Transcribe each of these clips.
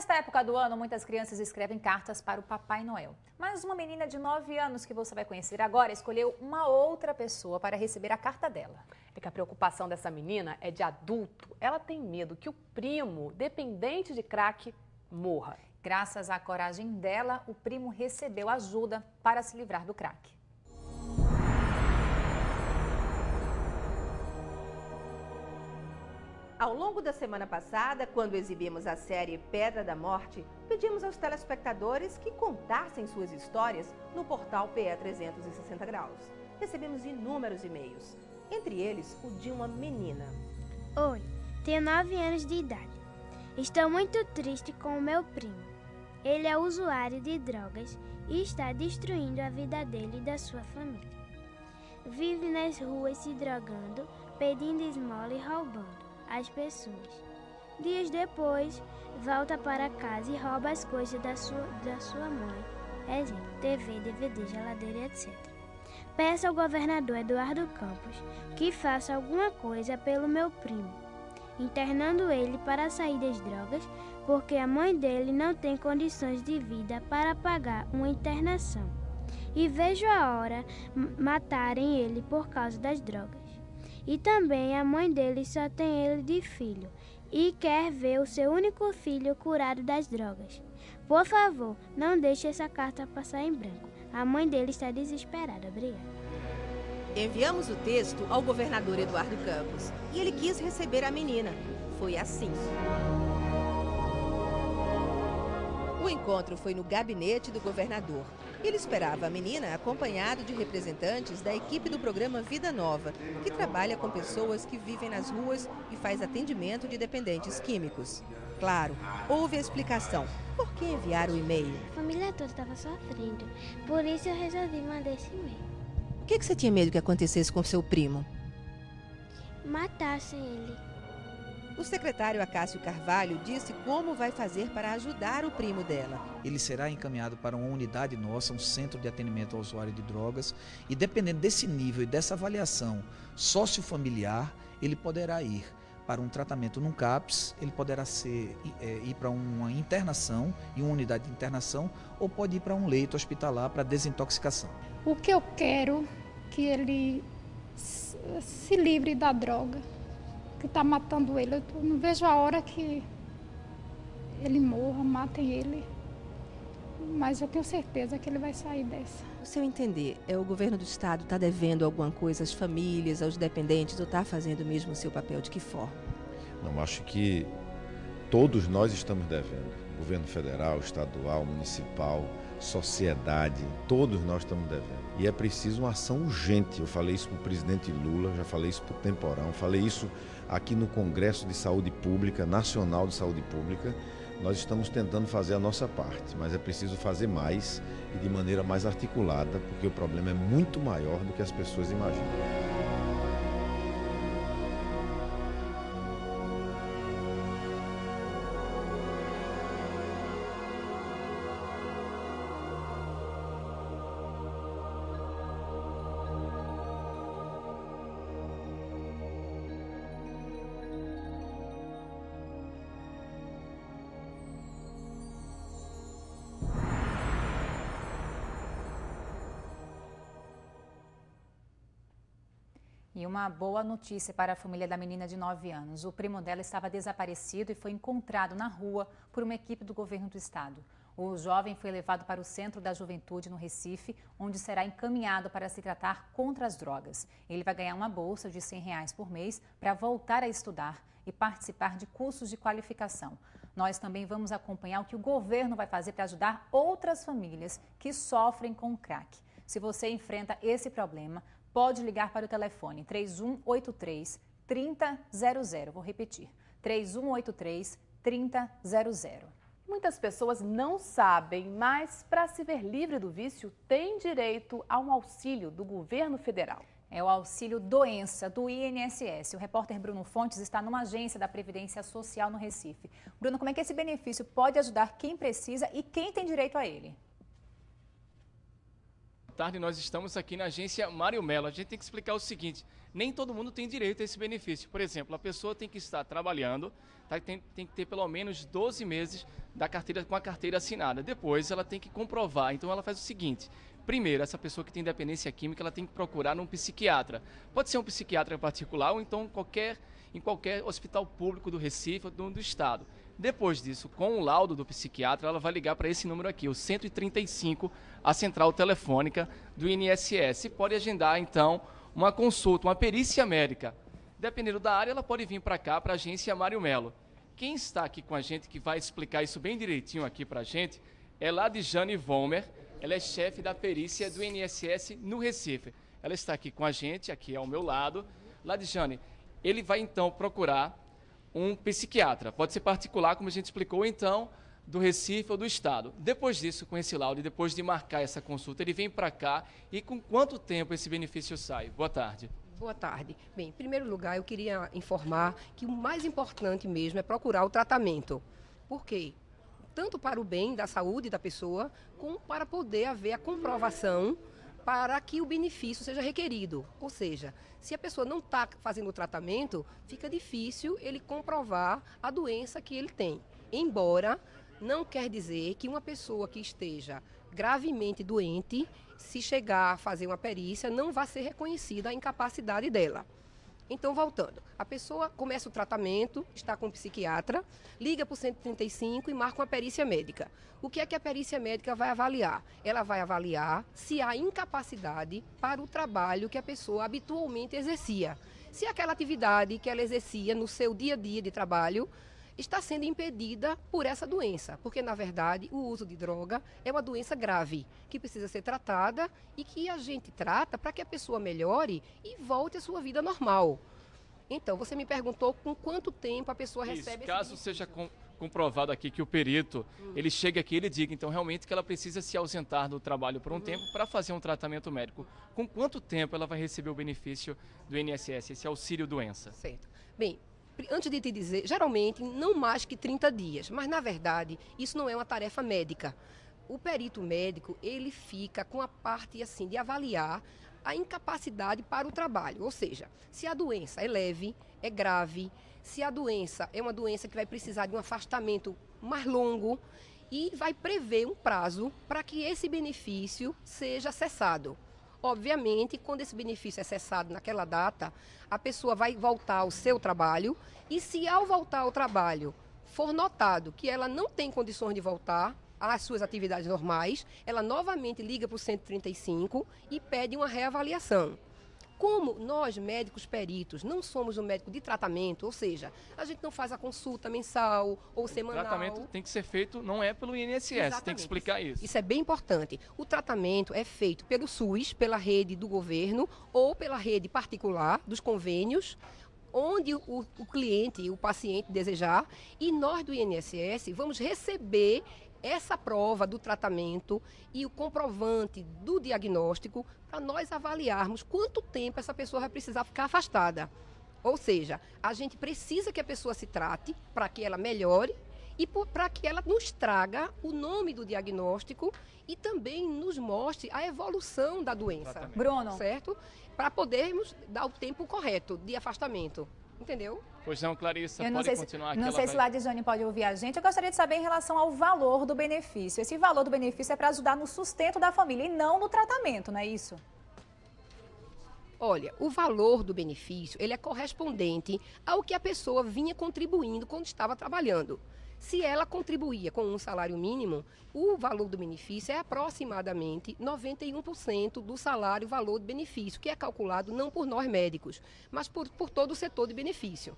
Nesta época do ano, muitas crianças escrevem cartas para o Papai Noel. Mas uma menina de 9 anos que você vai conhecer agora escolheu uma outra pessoa para receber a carta dela. É que a preocupação dessa menina é de adulto. Ela tem medo que o primo, dependente de crack, morra. Graças à coragem dela, o primo recebeu ajuda para se livrar do crack. Ao longo da semana passada, quando exibimos a série Pedra da Morte, pedimos aos telespectadores que contassem suas histórias no portal PE 360 Graus. Recebemos inúmeros e-mails, entre eles o de uma menina. Oi, tenho 9 anos de idade. Estou muito triste com o meu primo. Ele é usuário de drogas e está destruindo a vida dele e da sua família. Vive nas ruas se drogando, pedindo esmola e roubando as pessoas. Dias depois, volta para casa e rouba as coisas da sua mãe. Exemplo, TV, DVD, geladeira, etc. Peço ao governador Eduardo Campos que faça alguma coisa pelo meu primo, internando ele para sair das drogas, porque a mãe dele não tem condições de vida para pagar uma internação. E vejo a hora matarem ele por causa das drogas. E também a mãe dele só tem ele de filho e quer ver o seu único filho curado das drogas. Por favor, não deixe essa carta passar em branco. A mãe dele está desesperada. Obrigada. Enviamos o texto ao governador Eduardo Campos e ele quis receber a menina. Foi assim. O encontro foi no gabinete do governador. Ele esperava a menina acompanhado de representantes da equipe do programa Vida Nova, que trabalha com pessoas que vivem nas ruas e faz atendimento de dependentes químicos. Claro, houve a explicação. Por que enviar o e-mail? A família toda estava sofrendo, por isso eu resolvi mandar esse e-mail. O que você tinha medo que acontecesse com seu primo? Matassem ele. O secretário Acácio Carvalho disse como vai fazer para ajudar o primo dela. Ele será encaminhado para uma unidade nossa, um centro de atendimento ao usuário de drogas, e dependendo desse nível e dessa avaliação sociofamiliar, ele poderá ir para um tratamento num CAPS, ele poderá ir para uma internação, em uma unidade de internação, ou pode ir para um leito hospitalar para desintoxicação. O que eu quero é que ele se livre da droga que está matando ele. Eu não vejo a hora que ele morra, matem ele. Mas eu tenho certeza que ele vai sair dessa. No seu entender, o governo do estado está devendo alguma coisa às famílias, aos dependentes, ou está fazendo mesmo o seu papel? De que forma? Não, acho que todos nós estamos devendo. Governo federal, estadual, municipal, sociedade, todos nós estamos devendo. E é preciso uma ação urgente. Eu falei isso para o presidente Lula, já falei isso para o Temporão, falei isso aqui no Congresso de Saúde Pública, Nacional de Saúde Pública. Nós estamos tentando fazer a nossa parte, mas é preciso fazer mais e de maneira mais articulada, porque o problema é muito maior do que as pessoas imaginam. E uma boa notícia para a família da menina de 9 anos. O primo dela estava desaparecido e foi encontrado na rua por uma equipe do governo do estado. O jovem foi levado para o Centro da Juventude, no Recife, onde será encaminhado para se tratar contra as drogas. Ele vai ganhar uma bolsa de R$100 por mês para voltar a estudar e participar de cursos de qualificação. Nós também vamos acompanhar o que o governo vai fazer para ajudar outras famílias que sofrem com o crack. Se você enfrenta esse problema, pode ligar para o telefone 3183-3000. Vou repetir, 3183-3000. Muitas pessoas não sabem, mas para se ver livre do vício, tem direito a um auxílio do governo federal. É o auxílio doença do INSS. O repórter Bruno Fontes está numa agência da Previdência Social no Recife. Bruno, como é que esse benefício pode ajudar quem precisa e quem tem direito a ele? Tarde, nós estamos aqui na agência Mário Melo. A gente tem que explicar o seguinte, nem todo mundo tem direito a esse benefício. Por exemplo, a pessoa tem que estar trabalhando, tá? tem que ter pelo menos 12 meses com a carteira assinada. Depois ela tem que comprovar. Então ela faz o seguinte, primeiro, essa pessoa que tem dependência química, ela tem que procurar um psiquiatra. Pode ser um psiquiatra particular ou então em qualquer hospital público do Recife ou do estado. Depois disso, com o laudo do psiquiatra, ela vai ligar para esse número aqui, o 135, a central telefônica do INSS. E pode agendar, então, uma consulta, uma perícia médica. Dependendo da área, ela pode vir para cá, para a agência Mário Melo. Quem está aqui com a gente, que vai explicar isso bem direitinho aqui para a gente, é Ladjane Vollmer. Ela é chefe da perícia do INSS no Recife. Ela está aqui com a gente, aqui ao meu lado. Ladjane, ele vai, então, procurar um psiquiatra, pode ser particular, como a gente explicou, ou então do Recife ou do estado. Depois disso, com esse laudo e depois de marcar essa consulta, ele vem para cá e com quanto tempo esse benefício sai? Boa tarde. Boa tarde. Bem, em primeiro lugar, eu queria informar que o mais importante mesmo é procurar o tratamento. Por quê? Tanto para o bem da saúde da pessoa, como para poder haver a comprovação para que o benefício seja requerido. Ou seja, se a pessoa não está fazendo o tratamento, fica difícil ele comprovar a doença que ele tem. Embora não quer dizer que uma pessoa que esteja gravemente doente, se chegar a fazer uma perícia, não vai ser reconhecida a incapacidade dela. Então, voltando, a pessoa começa o tratamento, está com o psiquiatra, liga para o 135 e marca uma perícia médica. O que é que a perícia médica vai avaliar? Ela vai avaliar se há incapacidade para o trabalho que a pessoa habitualmente exercia. Se aquela atividade que ela exercia no seu dia a dia de trabalho está sendo impedida por essa doença, porque, na verdade, o uso de droga é uma doença grave, que precisa ser tratada e que a gente trata para que a pessoa melhore e volte à sua vida normal. Então, você me perguntou com quanto tempo a pessoa recebe esse caso seja comprovado aqui que o perito, ele chega aqui e ele diga, então, realmente que ela precisa se ausentar do trabalho por um tempo para fazer um tratamento médico. Com quanto tempo ela vai receber o benefício do INSS, esse auxílio doença? Certo. Bem, antes de te dizer, geralmente não mais que 30 dias, mas na verdade isso não é uma tarefa médica. O perito médico, ele fica com a parte assim de avaliar a incapacidade para o trabalho, ou seja, se a doença é leve, é grave, se a doença é uma doença que vai precisar de um afastamento mais longo e vai prever um prazo para que esse benefício seja cessado. Obviamente, quando esse benefício é cessado naquela data, a pessoa vai voltar ao seu trabalho e se ao voltar ao trabalho for notado que ela não tem condições de voltar às suas atividades normais, ela novamente liga para o 135 e pede uma reavaliação. Como nós, médicos peritos, não somos um médico de tratamento, ou seja, a gente não faz a consulta mensal ou semanal. O tratamento tem que ser feito, não é pelo INSS, Exatamente. Tem que explicar isso. Isso é bem importante. O tratamento é feito pelo SUS, pela rede do governo ou pela rede particular dos convênios, onde o cliente, o paciente desejar, e nós do INSS vamos receber essa prova do tratamento e o comprovante do diagnóstico para nós avaliarmos quanto tempo essa pessoa vai precisar ficar afastada. Ou seja, a gente precisa que a pessoa se trate para que ela melhore e para que ela nos traga o nome do diagnóstico e também nos mostre a evolução da doença. Exatamente. Bruno. Certo? Para podermos dar o tempo correto de afastamento. Entendeu? Pois não, Clarissa, pode continuar aqui. Não sei se Ladjane pode ouvir a gente. Eu gostaria de saber em relação ao valor do benefício. Esse valor do benefício é para ajudar no sustento da família e não no tratamento, não é isso? Olha, o valor do benefício, ele é correspondente ao que a pessoa vinha contribuindo quando estava trabalhando. Se ela contribuía com um salário mínimo, o valor do benefício é aproximadamente 91% do salário valor do benefício, que é calculado não por nós médicos, mas por todo o setor de benefício.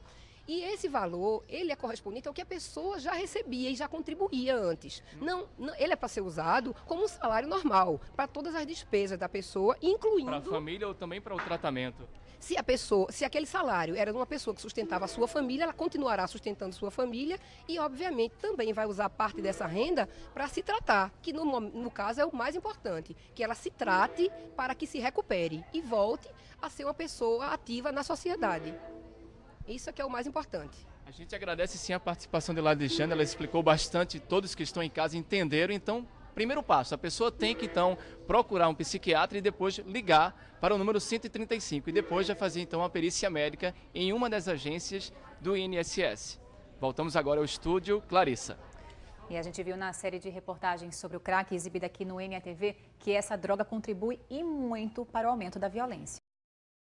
E esse valor, ele é correspondente ao que a pessoa já recebia e já contribuía antes. Não, ele é para ser usado como um salário normal, para todas as despesas da pessoa, incluindo... Para a família ou também para o tratamento? Se aquele salário era de uma pessoa que sustentava a sua família, ela continuará sustentando sua família e, obviamente, também vai usar parte dessa renda para se tratar, que no caso é o mais importante, que ela se trate para que se recupere e volte a ser uma pessoa ativa na sociedade. Isso é que é o mais importante. A gente agradece sim a participação de Ladjane, ela explicou bastante, todos que estão em casa entenderam, então Primeiro passo, a pessoa tem que então procurar um psiquiatra e depois ligar para o número 135 e depois já fazer então a perícia médica em uma das agências do INSS. Voltamos agora ao estúdio, Clarissa. E a gente viu na série de reportagens sobre o crack exibida aqui no NETV que essa droga contribui e muito para o aumento da violência.